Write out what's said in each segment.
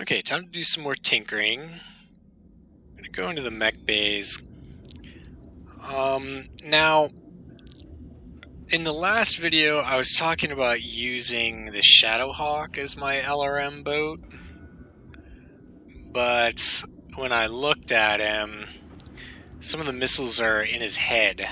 Okay, time to do some more tinkering. I'm gonna go into the mech bays. Now, in the last video, I was talking about using the Shadowhawk as my LRM boat, but when I looked at him, some of the missiles are in his head,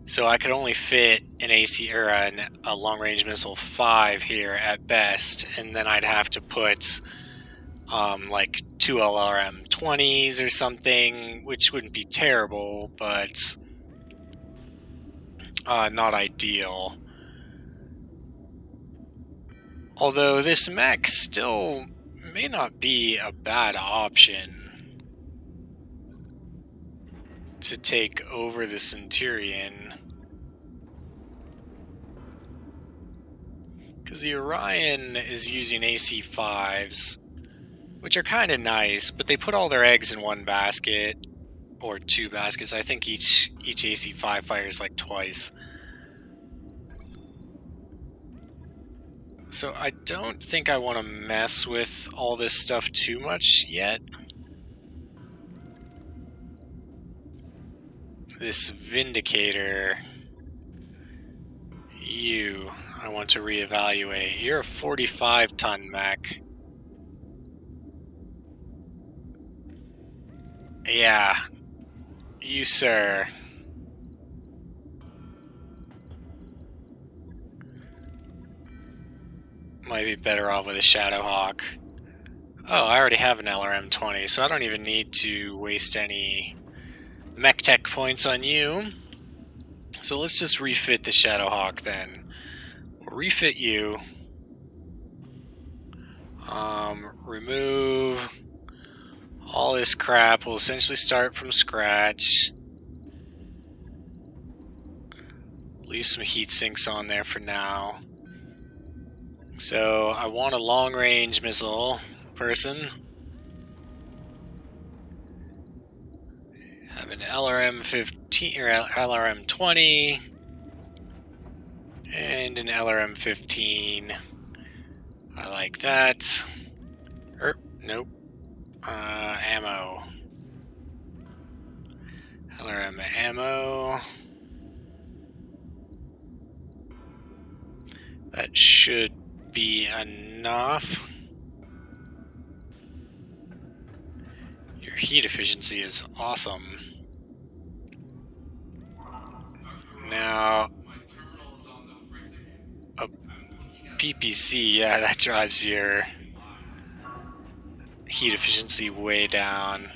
so I could only fit an AC or a long-range missile 5 here at best, and then I'd have to put like 2 LRM 20s or something, which wouldn't be terrible, but not ideal. Although this mech still may not be a bad option to take over the Centurion, because the Orion is using AC-5s, which are kind of nice, but they put all their eggs in one basket, or 2 baskets. I think each AC-5 fires like twice. So I don't think I want to mess with all this stuff too much yet. This Vindicator, I want to reevaluate. You're a 45-ton mech. Yeah, you sir. Might be better off with a Shadowhawk. Oh, I already have an LRM 20, so I don't even need to waste any mech tech points on you. So let's just refit the Shadowhawk then. We'll refit you. Remove all this crap. We'll essentially start from scratch. Leave some heat sinks on there for now. So I want a long-range missile person. Have an LRM 15 or LRM 20 and an LRM 15. I like that. Nope. Ammo. LRM ammo. That should be enough. Your heat efficiency is awesome. Now, a PPC, yeah, that drives your heat efficiency way down.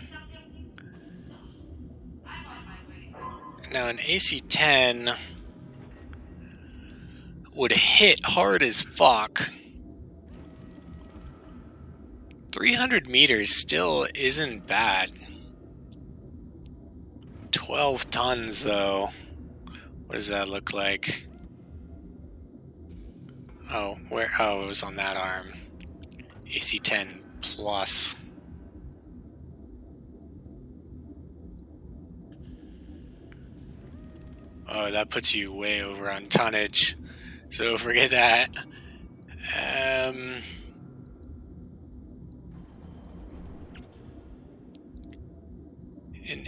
Now, an AC-10 would hit hard as fuck. 300 meters still isn't bad. 12 tons, though. What does that look like? Oh, where? Oh, it was on that arm. AC-10 plus. Oh, that puts you way over on tonnage. So forget that. An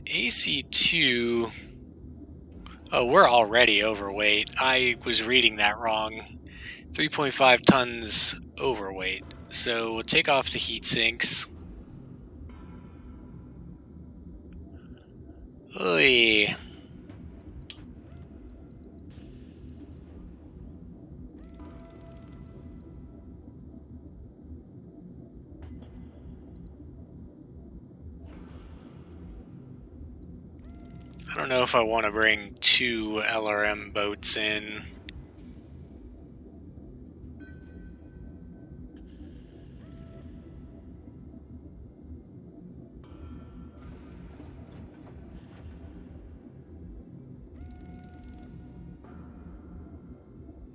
AC-2... Oh, we're already overweight. I was reading that wrong. 3.5 tons overweight. So we'll take off the heat sinks. Oy. I don't know if I want to bring 2 LRM boats in.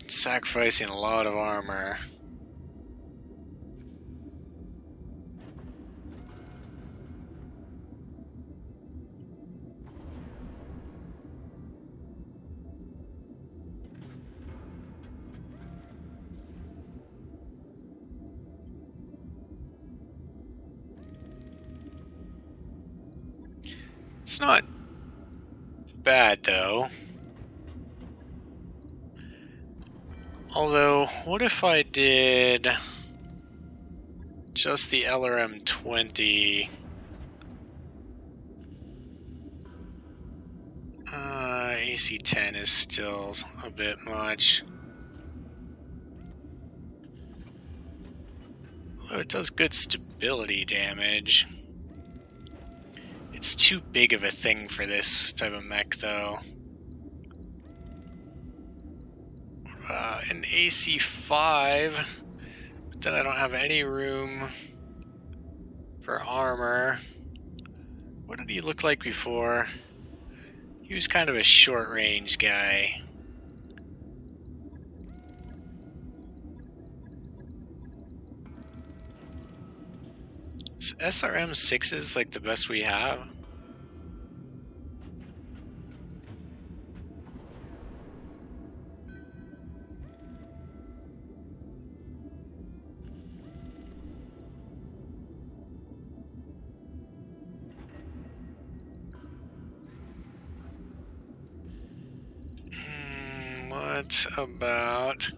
Sacrificing a lot of armor. It's not bad, though. Although, what if I did just the LRM-20? AC-10 is still a bit much. Although it does good stability damage. It's too big of a thing for this type of mech, though. An AC-5, but then I don't have any room for armor. What did he look like before? He was kind of a short-range guy. Is SRM-6s like the best we have? What about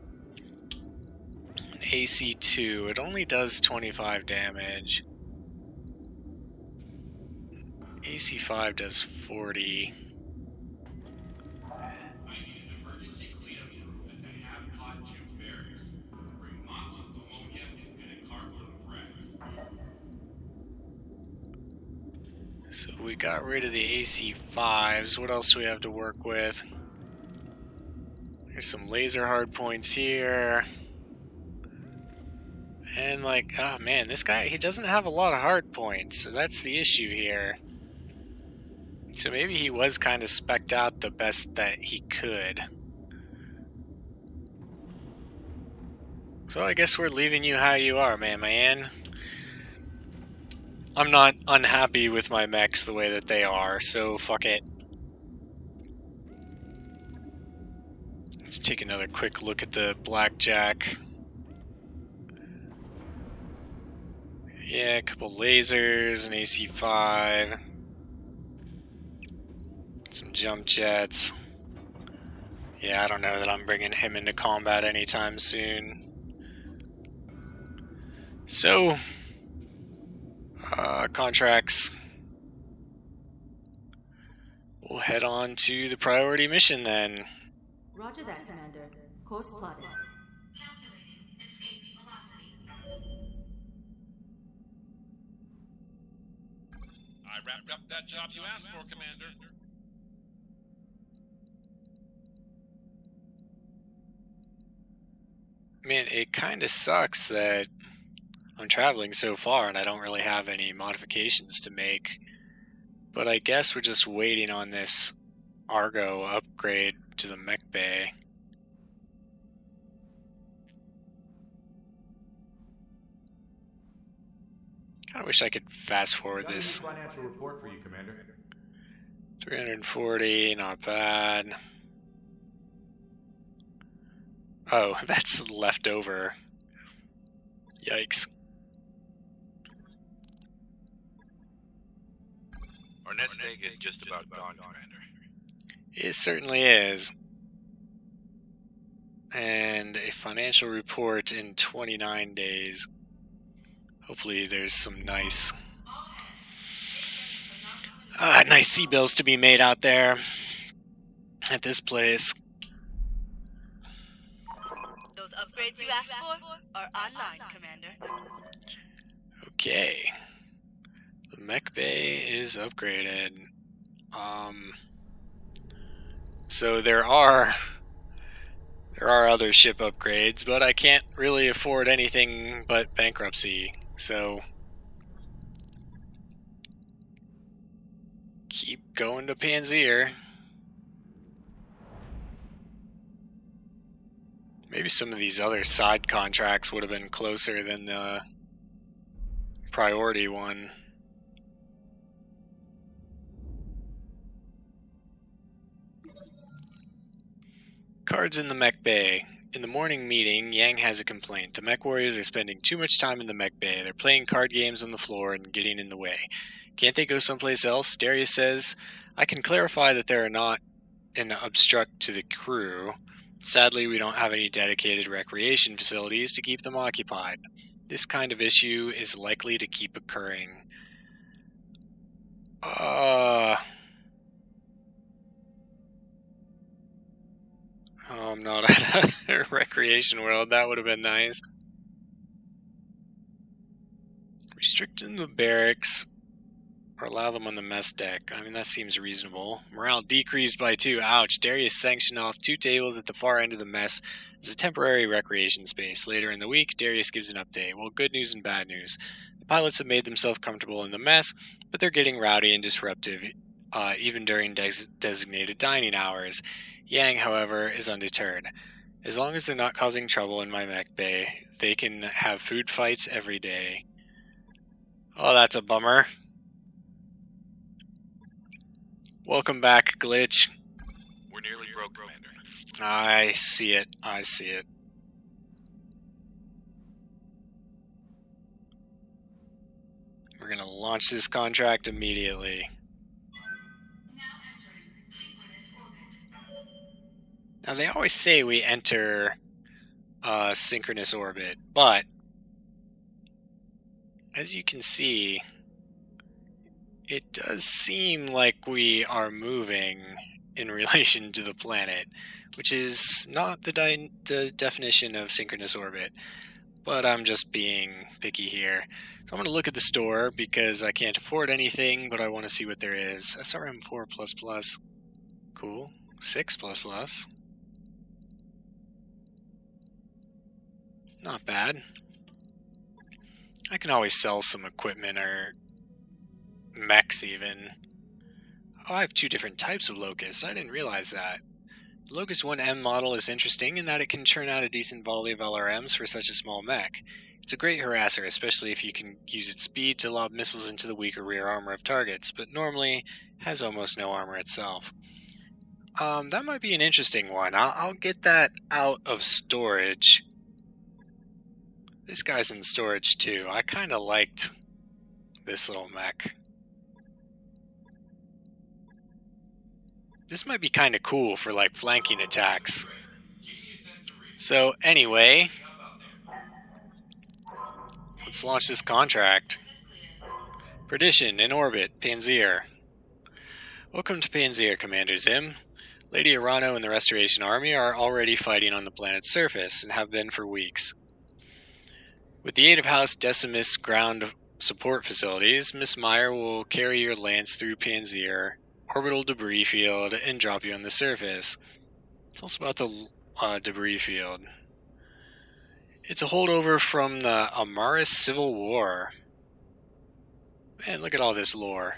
an AC-2? It only does 25 damage. AC-5 does 40. So we got rid of the AC-5s. What else do we have to work with? There's some laser hardpoints here. And like, oh man, this guy, he doesn't have a lot of hardpoints, so that's the issue here. So maybe he was kind of spec'd out the best that he could. So I guess we're leaving you how you are, man. I'm not unhappy with my mechs the way that they are, so fuck it. Let's take another quick look at the blackjack. Yeah, a couple lasers, an AC-5. Some jump jets. Yeah, I don't know that I'm bringing him into combat anytime soon. So, contracts. We'll head on to the priority mission then. Roger that, Commander. Course plotted. Calculating escape velocity. I wrapped up that job you asked for, Commander. Man, it kind of sucks that I'm traveling so far and I don't really have any modifications to make. But I guess we're just waiting on this Argo upgrade to the mech bay. Kinda wish I could fast forward this. Financial report for you, Commander. 340, not bad. Oh, that's leftover. Yikes. Our nest egg is just about gone, Commander. It certainly is. And a financial report in 29 days. Hopefully there's some nice sea bills to be made out there at this place. Those upgrades you asked for are online, Commander. Okay. The mech bay is upgraded. So there are other ship upgrades, but I can't really afford anything but bankruptcy. So keep going to Panzyr. Maybe some of these other side contracts would have been closer than the priority one. Cards in the mech bay. In the morning meeting, Yang has a complaint. The mech warriors are spending too much time in the mech bay. They're playing card games on the floor and getting in the way. Can't they go someplace else? Darius says, I can clarify that they are not an obstruct to the crew. Sadly, we don't have any dedicated recreation facilities to keep them occupied. This kind of issue is likely to keep occurring. Oh, I'm not at a recreation world. That would have been nice. Restricting the barracks or allow them on the mess deck. I mean, that seems reasonable. Morale decreased by 2. Ouch. Darius sanctioned off 2 tables at the far end of the mess as a temporary recreation space. Later in the week, Darius gives an update. Well, good news and bad news. The pilots have made themselves comfortable in the mess, but they're getting rowdy and disruptive, even during designated dining hours. Yang, however, is undeterred. As long as they're not causing trouble in my mech bay, they can have food fights every day. Oh, that's a bummer. Welcome back, Glitch. We're nearly broke, Commander. I see it. I see it. We're going to launch this contract immediately. Now entering synchronous orbit. Now, they always say we enter synchronous orbit, but as you can see, it does seem like we are moving in relation to the planet, which is not the definition of synchronous orbit, but I'm just being picky here. So I'm going to look at the store because I can't afford anything, but I want to see what there is. SRM4++, cool. 6++, not bad. I can always sell some equipment or mechs even. Oh, I have 2 different types of Locust. I didn't realize that. The Locust 1M model is interesting in that it can churn out a decent volley of LRMs for such a small mech. It's a great harasser, especially if you can use its speed to lob missiles into the weaker rear armor of targets, but normally has almost no armor itself. That might be an interesting one. I'll get that out of storage. This guy's in storage too. I kind of liked this little mech. This might be kind of cool for like flanking attacks. So anyway, let's launch this contract. Perdition in orbit, Panzyr. Welcome to Panzyr, Commander Zim. Lady Arano and the Restoration Army are already fighting on the planet's surface and have been for weeks. With the aid of House Decimus ground support facilities, Miss Meyer will carry your lance through Panzyr orbital debris field and drop you on the surface. Tell us about the debris field. It's a holdover from the Amaris Civil War. Man, look at all this lore.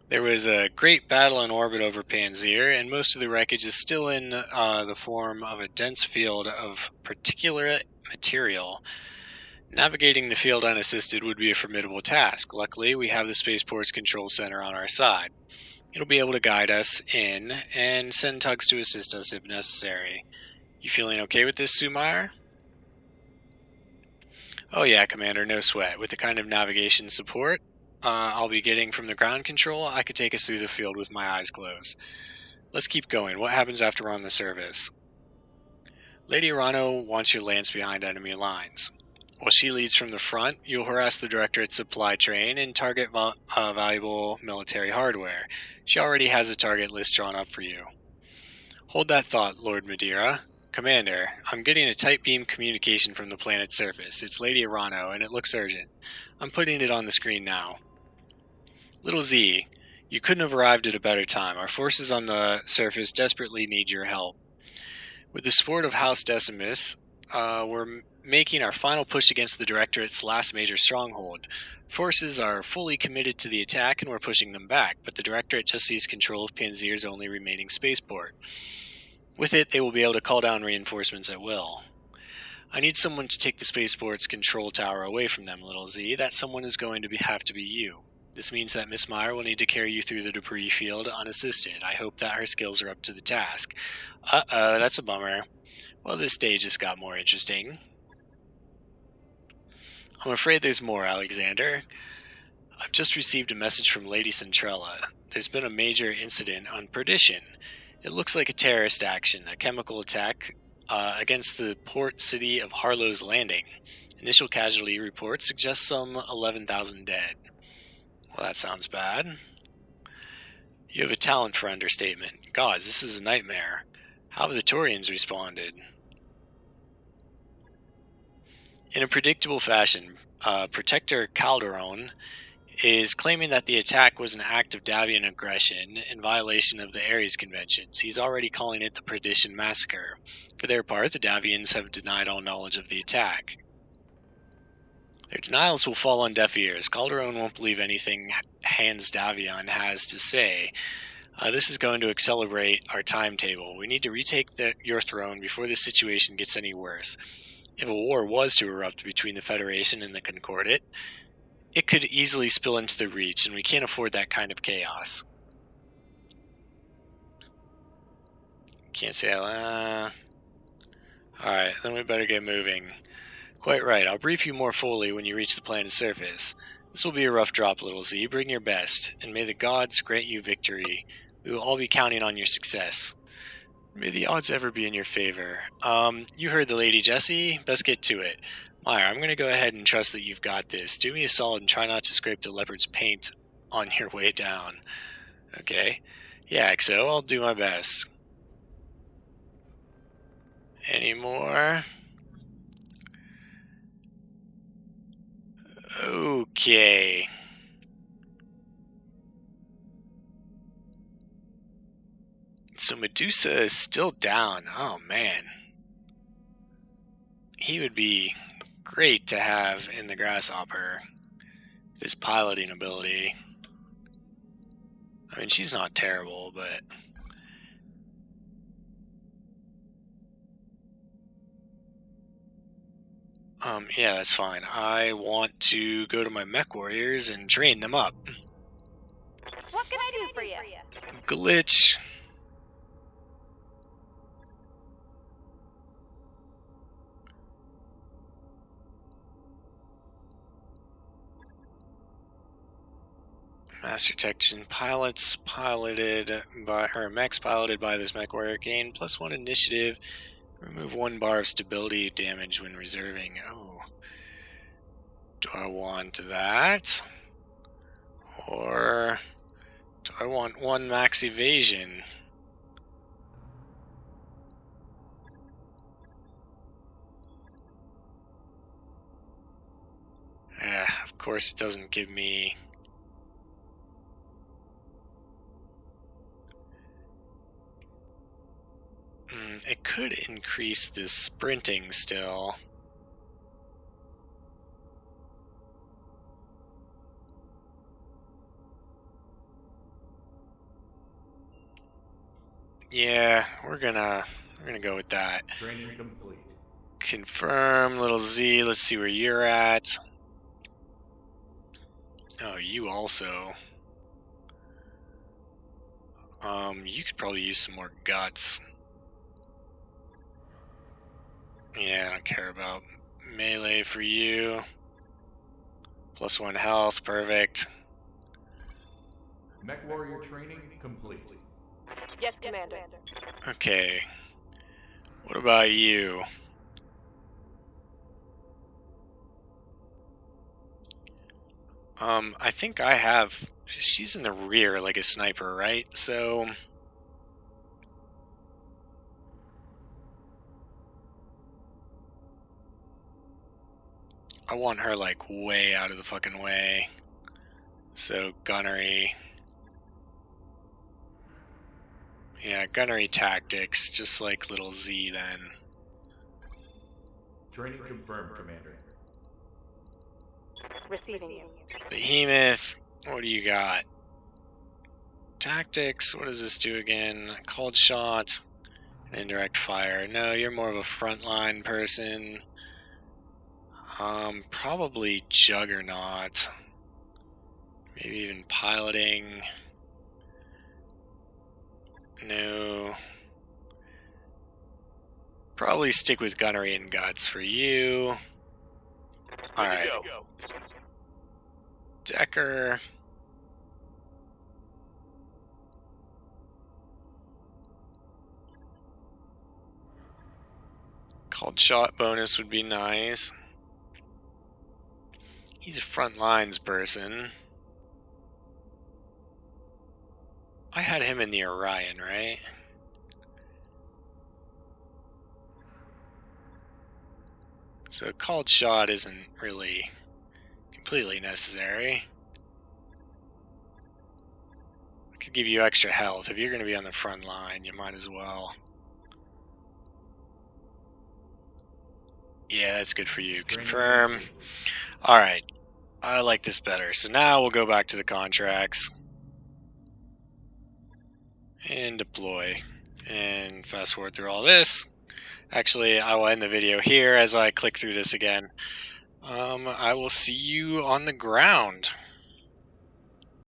There was a great battle in orbit over Panzyr, and most of the wreckage is still in the form of a dense field of particulate material. Navigating the field unassisted would be a formidable task. Luckily, we have the Spaceport's control center on our side. It'll be able to guide us in and send tugs to assist us if necessary. You feeling okay with this, Sumeyer? Oh yeah, Commander, no sweat. With the kind of navigation support I'll be getting from the ground control, I could take us through the field with my eyes closed. Let's keep going. What happens after we're on the surface? Lady Arano wants your lance behind enemy lines. While she leads from the front, you'll harass the Directorate's supply train and target valuable military hardware. She already has a target list drawn up for you. Hold that thought, Lord Madeira. Commander, I'm getting a tight beam communication from the planet's surface. It's Lady Arano, and it looks urgent. I'm putting it on the screen now. Little Z, you couldn't have arrived at a better time. Our forces on the surface desperately need your help. With the support of House Decimus, we're making our final push against the Directorate's last major stronghold. Forces are fully committed to the attack and we're pushing them back, but the Directorate just seized control of Panzyr's only remaining spaceport. With it, they will be able to call down reinforcements at will. I need someone to take the spaceport's control tower away from them, Little Z. That someone is going to have to be you. This means that Miss Meyer will need to carry you through the debris field unassisted. I hope that her skills are up to the task. Uh-oh, that's a bummer. Well, this day just got more interesting. I'm afraid there's more, Alexander. I've just received a message from Lady Centrella. There's been a major incident on Perdition. It looks like a terrorist action, a chemical attack against the port city of Harlow's Landing. Initial casualty reports suggest some 11,000 dead. Well, that sounds bad. You have a talent for understatement. Gods, this is a nightmare. How have the Taurians responded? In a predictable fashion, Protector Calderon is claiming that the attack was an act of Davian aggression in violation of the Ares Conventions. He's already calling it the Perdition Massacre. For their part, the Davians have denied all knowledge of the attack. Their denials will fall on deaf ears. Calderon won't believe anything Hans Davion has to say. This is going to accelerate our timetable. We need to retake your throne before this situation gets any worse. If a war was to erupt between the Federation and the Concordat, it could easily spill into the Reach, and we can't afford that kind of chaos. Can't say Alright, then we better get moving. Quite right, I'll brief you more fully when you reach the planet's surface. This will be a rough drop, little Z. Bring your best, and may the gods grant you victory. We will all be counting on your success. May the odds ever be in your favor. You heard the lady, Jessie. Best get to it. Meyer, I'm going to go ahead and trust that you've got this. Do me a solid and try not to scrape the leopard's paint on your way down. Okay. Yeah, XO, I'll do my best. Any more? Okay. So Medusa is still down. Oh, man. He would be great to have in the Grasshopper. His piloting ability. I mean, she's not terrible, but... yeah, that's fine. I want to go to my mech warriors and train them up. What can I do for you? Glitch. Master Technician pilots piloted by, or mechs piloted by this mech warrior gain +1 initiative. Remove 1 bar of stability damage when reserving. Oh. Do I want that? Or do I want 1 max evasion? Of course it doesn't give me... It could increase the sprinting still. Yeah, we're gonna go with that. Training complete. Confirm, little Z. Let's see where you're at. Oh, you also. You could probably use some more guts. Yeah, I don't care about melee for you. +1 health, perfect. Mech warrior training complete. Yes, Commander. Okay. What about you? I think I have... She's in the rear like a sniper, right? So... I want her, like, way out of the fucking way. So, gunnery. Yeah, gunnery tactics, just like little Z then. Training confirmed, Commander. Receiving you. Behemoth, what do you got? Tactics, what does this do again? Cold shot, indirect fire. No, you're more of a frontline person. Probably Juggernaut. Maybe even piloting. No. Probably stick with gunnery and guts for you. Alright. Decker. Called shot bonus would be nice. He's a front lines person. I had him in the Orion, right? So called shot isn't really completely necessary. I could give you extra health. If you're going to be on the front line, you might as well. Yeah, that's good for you. Confirm. Alright. I like this better. So now we'll go back to the contracts. And deploy. And fast forward through all this. Actually, I will end the video here as I click through this again. I will see you on the ground.